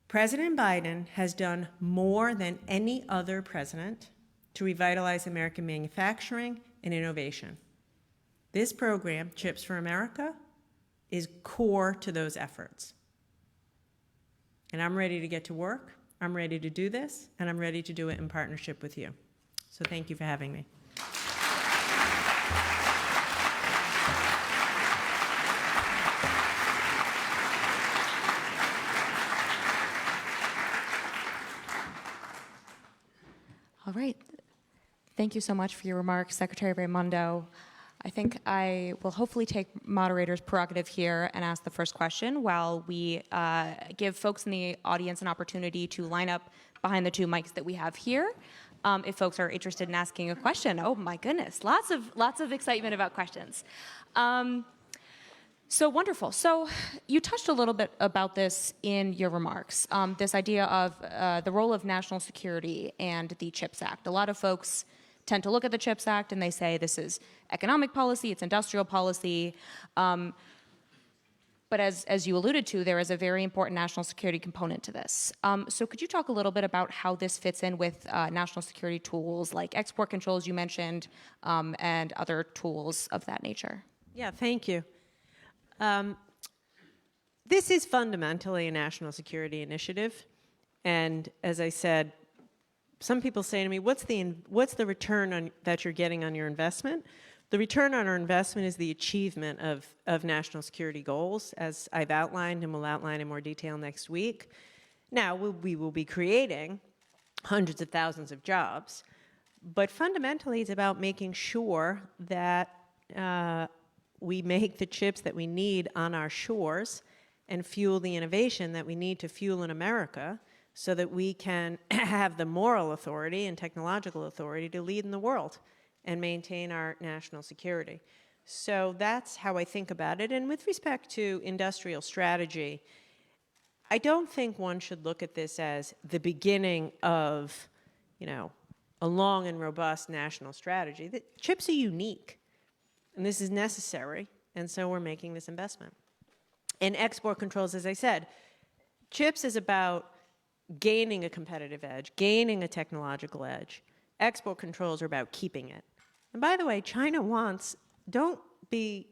President Biden has done more than any other president to revitalize American manufacturing and innovation. This program, Chips for America, is core to those efforts. And I'm ready to get to work, I'm ready to do this, and I'm ready to do it in partnership with you. So thank you for having me. All right. Thank you so much for your remarks, Secretary Raimondo. I think I will hopefully take moderator's prerogative here and ask the first question while we give folks in the audience an opportunity to line up behind the two mics that we have here. If folks are interested in asking a question. Oh my goodness, lots of excitement about questions. So wonderful. So you touched a little bit about this in your remarks, this idea of the role of national security and the CHIPS Act. A lot of folks tend to look at the CHIPS Act and they say this is economic policy, it's industrial policy. But as you alluded to, there is a very important national security component to this. So could you talk a little bit about how this fits in with national security tools like export controls you mentioned and other tools of that nature? Yeah, thank you. This is fundamentally a national security initiative. And as I said, some people say to me, what's the return that you're getting on your investment? The return on our investment is the achievement of national security goals, as I've outlined and will outline in more detail next week. Now, we will be creating hundreds of thousands of jobs, but fundamentally it's about making sure that we make the chips that we need on our shores and fuel the innovation that we need to fuel in America so that we can have the moral authority and technological authority to lead in the world and maintain our national security. So that's how I think about it. And with respect to industrial strategy, I don't think one should look at this as the beginning of, a long and robust national strategy. The chips are unique, and this is necessary, and so we're making this investment. And export controls, as I said, chips is about gaining a competitive edge, gaining a technological edge. Export controls are about keeping it. And by the way, China don't be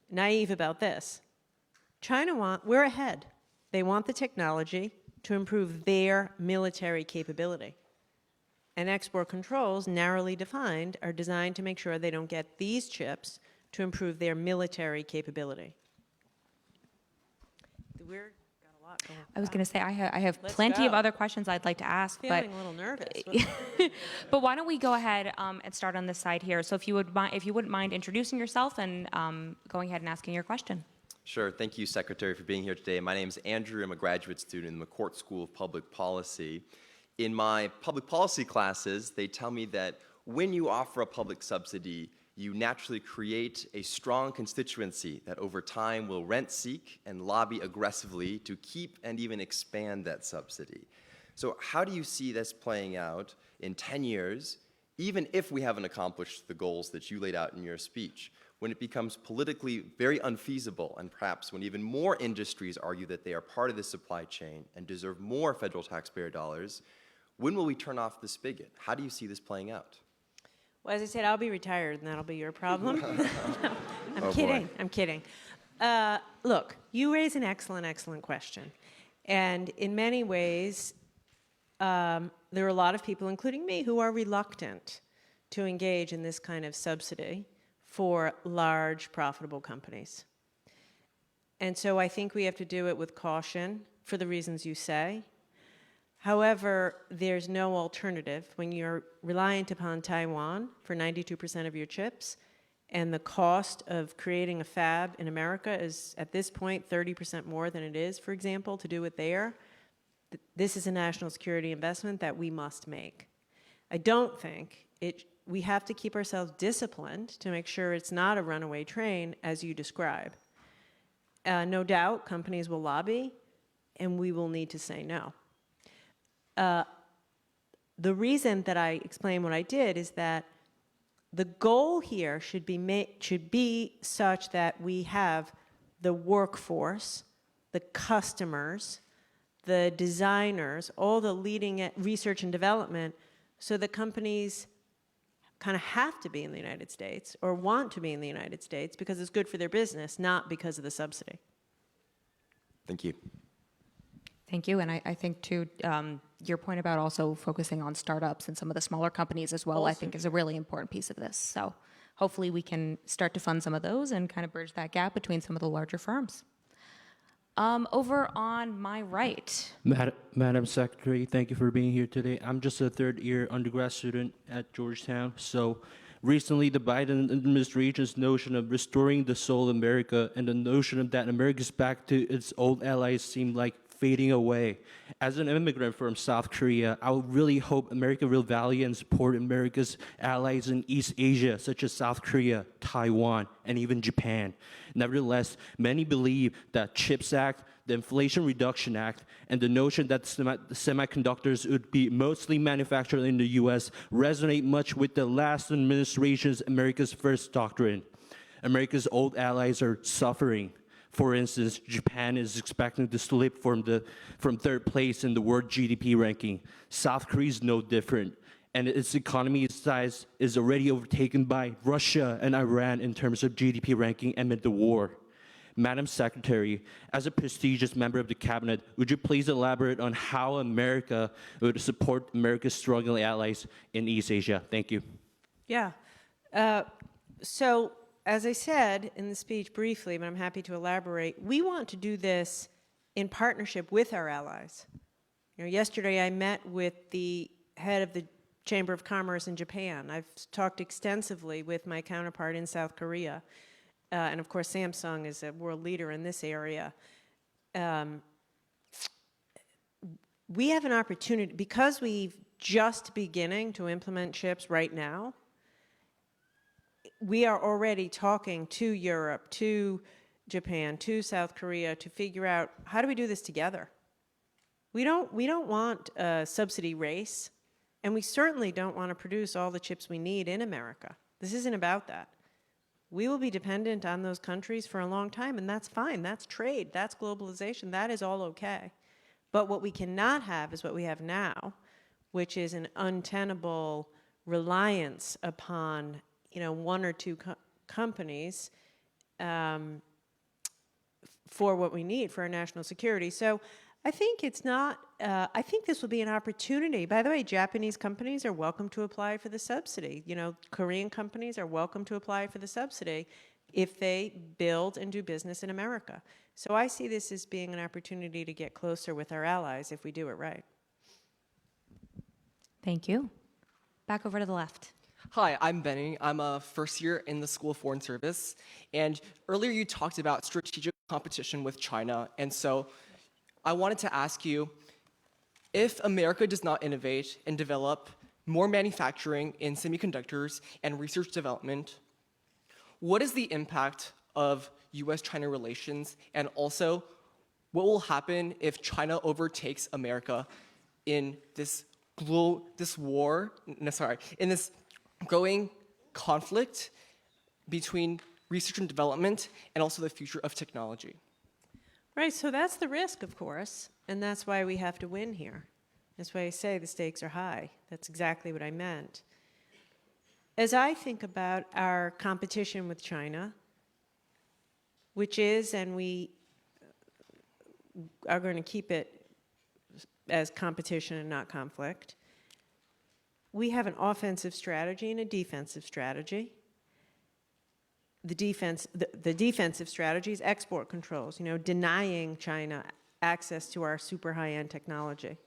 naive about this. We're ahead. They want the technology to improve their military capability. And export controls, narrowly defined, are designed to make sure they don't get these chips to improve their military capability. We're got a lot going on. I was going to say I have Let's plenty of go. other questions I'd like to ask, Feeling a little nervous. but why don't we go ahead and start on this side here? So if you wouldn't mind introducing yourself and going ahead and asking your question. Sure. Thank you, Secretary, for being here today. My name is Andrew. I'm a graduate student in the McCourt School of Public Policy. In my public policy classes, they tell me that when you offer a public subsidy, you naturally create a strong constituency that over time will rent-seek and lobby aggressively to keep and even expand that subsidy. So how do you see this playing out in 10 years, even if we haven't accomplished the goals that you laid out in your speech, when it becomes politically very unfeasible and perhaps when even more industries argue that they are part of the supply chain and deserve more federal taxpayer dollars, when will we turn off the spigot? How do you see this playing out? Well, as I said, I'll be retired, and that'll be your problem. I'm Oh, kidding. boy. I'm kidding. Look, you raise an excellent question. And in many ways, there are a lot of people, including me, who are reluctant to engage in this kind of subsidy for large, profitable companies. And so I think we have to do it with caution for the reasons you say. However, there's no alternative when you're reliant upon Taiwan for 92% of your chips, and the cost of creating a fab in America is, at this point, 30% more than it is, for example, to do it there. This is a national security investment that we must make. I don't think we have to keep ourselves disciplined to make sure it's not a runaway train, as you describe. No doubt, companies will lobby, and we will need to say no. The reason that I explained what I did is that the goal here should be such that we have the workforce, the customers, the designers, all the leading research and development, so that companies kind of have to be in the United States or want to be in the United States because it's good for their business, not because of the subsidy. Thank you. Thank you. And I think, too, your point about also focusing on startups and some of the smaller companies as well, I think is a really important piece of this. So hopefully we can start to fund some of those and kind of bridge that gap between some of the larger firms. Over on my right. Madam Secretary, thank you for being here today. I'm just a third-year undergrad student at Georgetown. So recently, the Biden administration's notion of restoring the soul of America and the notion of that America's back to its old allies seem like fading away. As an immigrant from South Korea, I would really hope America will value and support America's allies in East Asia, such as South Korea, Taiwan, and even Japan. Nevertheless, many believe that CHIPS Act, the Inflation Reduction Act, and the notion that semiconductors would be mostly manufactured in the U.S. resonate much with the last administration's America's First doctrine. America's old allies are suffering. For instance, Japan is expecting to slip from third place in the world GDP ranking. South Korea is no different, and its economy size is already overtaken by Russia and Iran in terms of GDP ranking amid the war. Madam Secretary, as a prestigious member of the cabinet, would you please elaborate on how America would support America's struggling allies in East Asia? Thank you. Yeah. So, as I said in the speech briefly, but I'm happy to elaborate, we want to do this in partnership with our allies. Yesterday I met with the head of the Chamber of Commerce in Japan. I've talked extensively with my counterpart in South Korea. And of course, Samsung is a world leader in this area. We have an opportunity, because we've just beginning to implement chips right now, we are already talking to Europe, to Japan, to South Korea to figure out how do we do this together. We don't want a subsidy race, and we certainly don't want to produce all the chips we need in America. This isn't about that. We will be dependent on those countries for a long time, and that's fine. That's trade. That's globalization. That is all okay. But what we cannot have is what we have now, which is an untenable reliance upon one or two companies for what we need for our national security. So I think it's not, I think this will be an opportunity. By the way, Japanese companies are welcome to apply for the subsidy. Korean companies are welcome to apply for the subsidy if they build and do business in America. So I see this as being an opportunity to get closer with our allies if we do it right. Thank you. Back over to the left. Hi, I'm Benny. I'm a first year in the School of Foreign Service. And earlier you talked about strategic competition with China. And so I wanted to ask you, if America does not innovate and develop more manufacturing in semiconductors and research development, what is the impact of US-China relations? And also, what will happen if China overtakes America in this growing conflict between research and development and also the future of technology? Right, so that's the risk, of course, and that's why we have to win here. That's why I say the stakes are high. That's exactly what I meant. As I think about our competition with China, which is, and we are going to keep it as competition and not conflict, we have an offensive strategy and a defensive strategy. The defensive strategy is export controls, denying China access to our super high-end technology.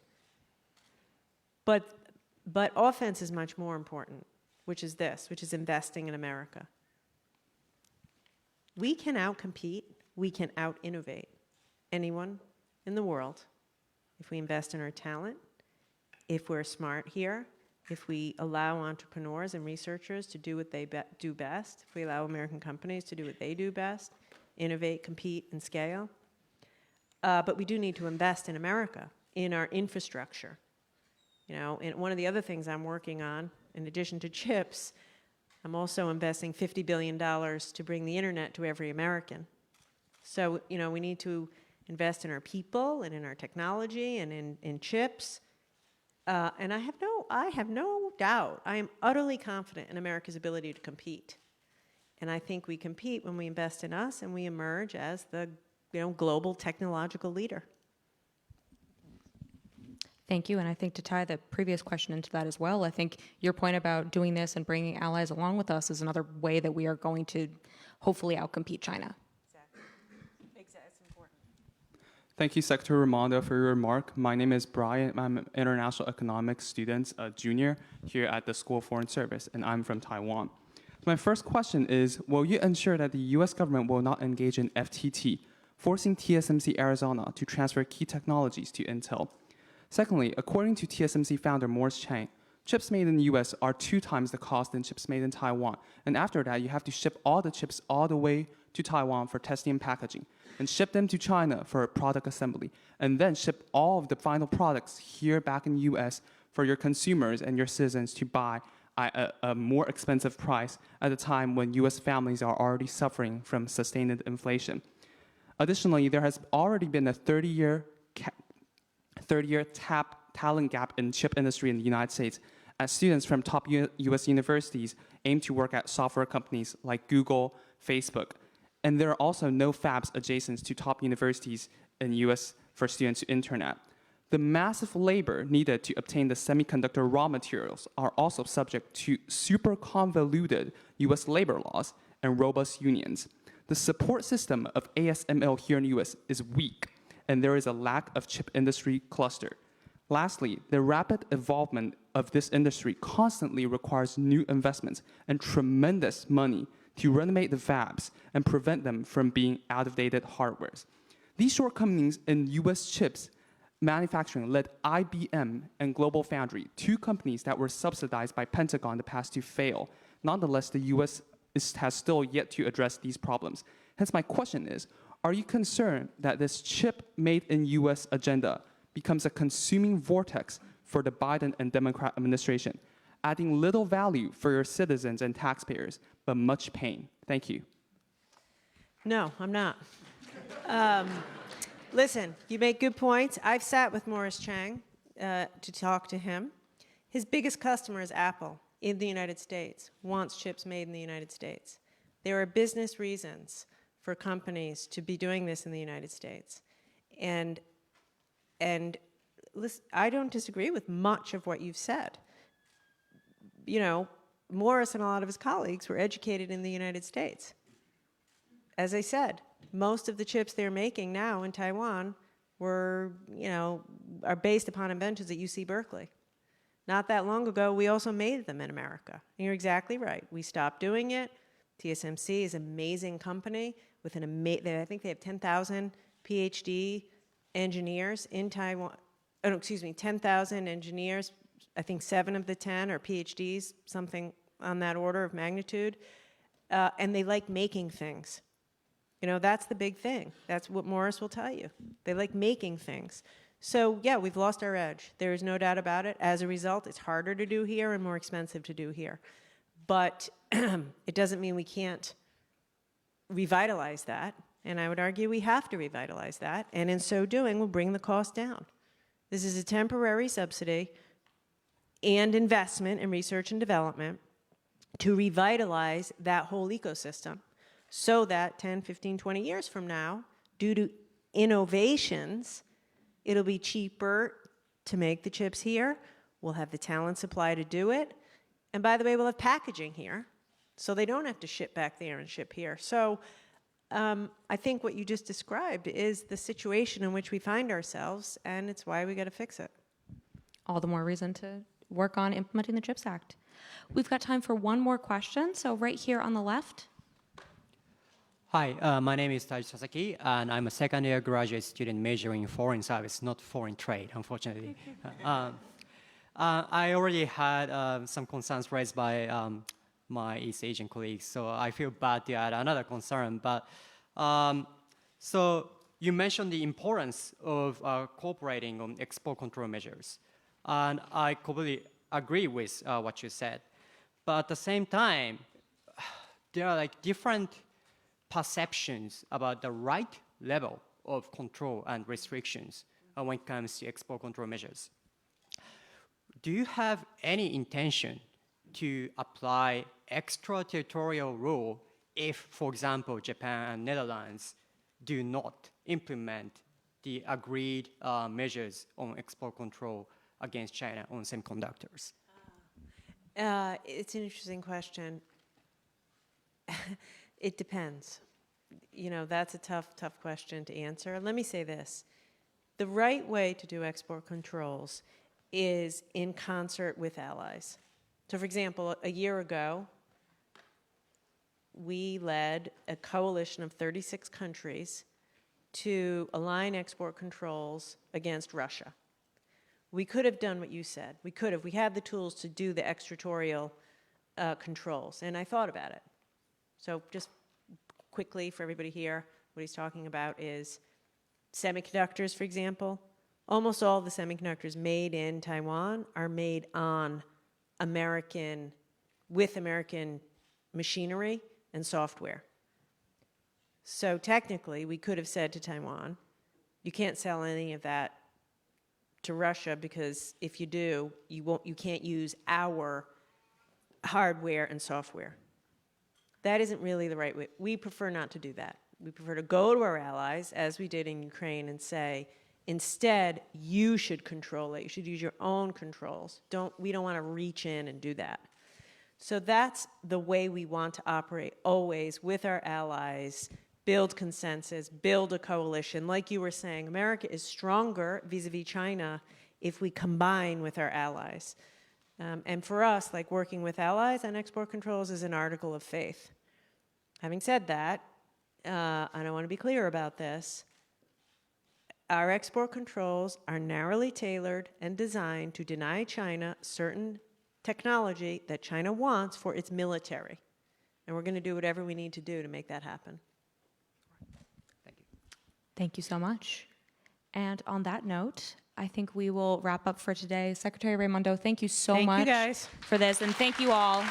But offense is much more important, which is investing in America. We can out-compete, we can out-innovate anyone in the world if we invest in our talent, if we're smart here, if we allow entrepreneurs and researchers to do what they do best, if we allow American companies to do what they do best, innovate, compete, and scale. But we do need to invest in America, in our infrastructure. And one of the other things I'm working on, in addition to chips, I'm also investing $50 billion to bring the internet to every American. So, we need to invest in our people and in our technology and in chips. And I have no doubt, I am utterly confident in America's ability to compete. And I think we compete when we invest in us and we emerge as the global technological leader. Thank you, and I think to tie the previous question into that as well, I think your point about doing this and bringing allies along with us is another way that we are going to hopefully outcompete China. Exactly. It's important. Thank you, Secretary Raimondo, for your remark. My name is Brian. I'm an international economics student, a junior here at the School of Foreign Service, and I'm from Taiwan. My first question is, will you ensure that the U.S. government will not engage in FTT, forcing TSMC Arizona to transfer key technologies to Intel? Secondly, according to TSMC founder Morris Chang, chips made in the U.S. are 2 times the cost than chips made in Taiwan. And after that, you have to ship all the chips all the way to Taiwan for testing and packaging, and ship them to China for product assembly, and then ship all of the final products here back in the U.S. for your consumers and your citizens to buy at a more expensive price at a time when U.S. families are already suffering from sustained inflation. Additionally, there has already been a 30-year talent gap in chip industry in the United States, as students from top U.S. universities aim to work at software companies like Google, Facebook, and there are also no fabs adjacent to top universities in the U.S. for students to intern at. The massive labor needed to obtain the semiconductor raw materials are also subject to super convoluted U.S. labor laws and robust unions. The support system of ASML here in the U.S. is weak, and there is a lack of chip industry cluster. Lastly, the rapid evolvement of this industry constantly requires new investments and tremendous money to renovate the fabs and prevent them from being out-of-dated hardwares. These shortcomings in U.S. chips manufacturing led IBM and GlobalFoundries, 2 companies that were subsidized by Pentagon in the past, to fail. Nonetheless, the U.S. has still yet to address these problems. Hence, my question is, are you concerned that this chip made in U.S. agenda becomes a consuming vortex for the Biden and Democrat administration, adding little value for your citizens and taxpayers, but much pain? Thank you. No, I'm not. Listen, you make good points. I've sat with Morris Chang to talk to him. His biggest customer is Apple in the United States, wants chips made in the United States. There are business reasons for companies to be doing this in the United States. And listen, I don't disagree with much of what you've said. You know, Morris and a lot of his colleagues were educated in the United States. As I said, most of the chips they're making now in Taiwan are based upon inventions at UC Berkeley. Not that long ago, we also made them in America. And you're exactly right. We stopped doing it. TSMC is an amazing company with I think they have 10,000 PhD engineers in Taiwan. 10,000 engineers. I think 7 of the 10 are PhDs, something on that order of magnitude. And they like making things. You know, that's the big thing. That's what Morris will tell you. They like making things. So, yeah, we've lost our edge. There is no doubt about it. As a result, it's harder to do here and more expensive to do here. But it doesn't mean we can't revitalize that. And I would argue we have to revitalize that. And in so doing, we'll bring the cost down. This is a temporary subsidy and investment in research and development to revitalize that whole ecosystem so that 10, 15, 20 years from now, due to innovations, it'll be cheaper to make the chips here. We'll have the talent supply to do it. And by the way, we'll have packaging here, so they don't have to ship back there and ship here. So I think what you just described is the situation in which we find ourselves, and it's why we got to fix it. All the more reason to work on implementing the CHIPS Act. We've got time for one more question, so right here on the left. Hi, my name is Taiji Sasaki, and I'm a second-year graduate student majoring in foreign service, not foreign trade, unfortunately. I already had some concerns raised by my East Asian colleagues, so I feel bad to add another concern. But so you mentioned the importance of cooperating on export control measures, and I completely agree with what you said. But at the same time, there are like different perceptions about the right level of control and restrictions when it comes to export control measures. Do you have any intention to apply extraterritorial rule if, for example, Japan and Netherlands do not implement the agreed measures on export control against China on semiconductors? It's an interesting question. It depends. You know, that's a tough question to answer. Let me say this. the right way to do export controls is in concert with allies. So for example, a year ago, we led a coalition of 36 countries to align export controls against Russia. We could have done what you said. We could have. We had the tools to do the extraterritorial controls, and I thought about it. So just quickly for everybody here, what he's talking about is semiconductors, for example. Almost all the semiconductors made in Taiwan are made on with American machinery and software. So technically, we could have said to Taiwan, you can't sell any of that to Russia because if you do, you can't use our hardware and software. That isn't really the right way. We prefer not to do that. We prefer to go to our allies, as we did in Ukraine, and say, instead, you should control it. You should use your own controls. We don't want to reach in and do that. So that's the way we want to operate always with our allies, build consensus, build a coalition. Like you were saying, America is stronger vis-a-vis China if we combine with our allies. And for us, like working with allies on export controls is an article of faith. Having said that, and I want to be clear about this, our export controls are narrowly tailored and designed to deny China certain technology that China wants for its military. And we're going to do whatever we need to do to make that happen. Thank you. Thank you so much. And on that note, I think we will wrap up for today. Secretary Raimondo, thank you so much Thank you, guys. for this, and thank you all.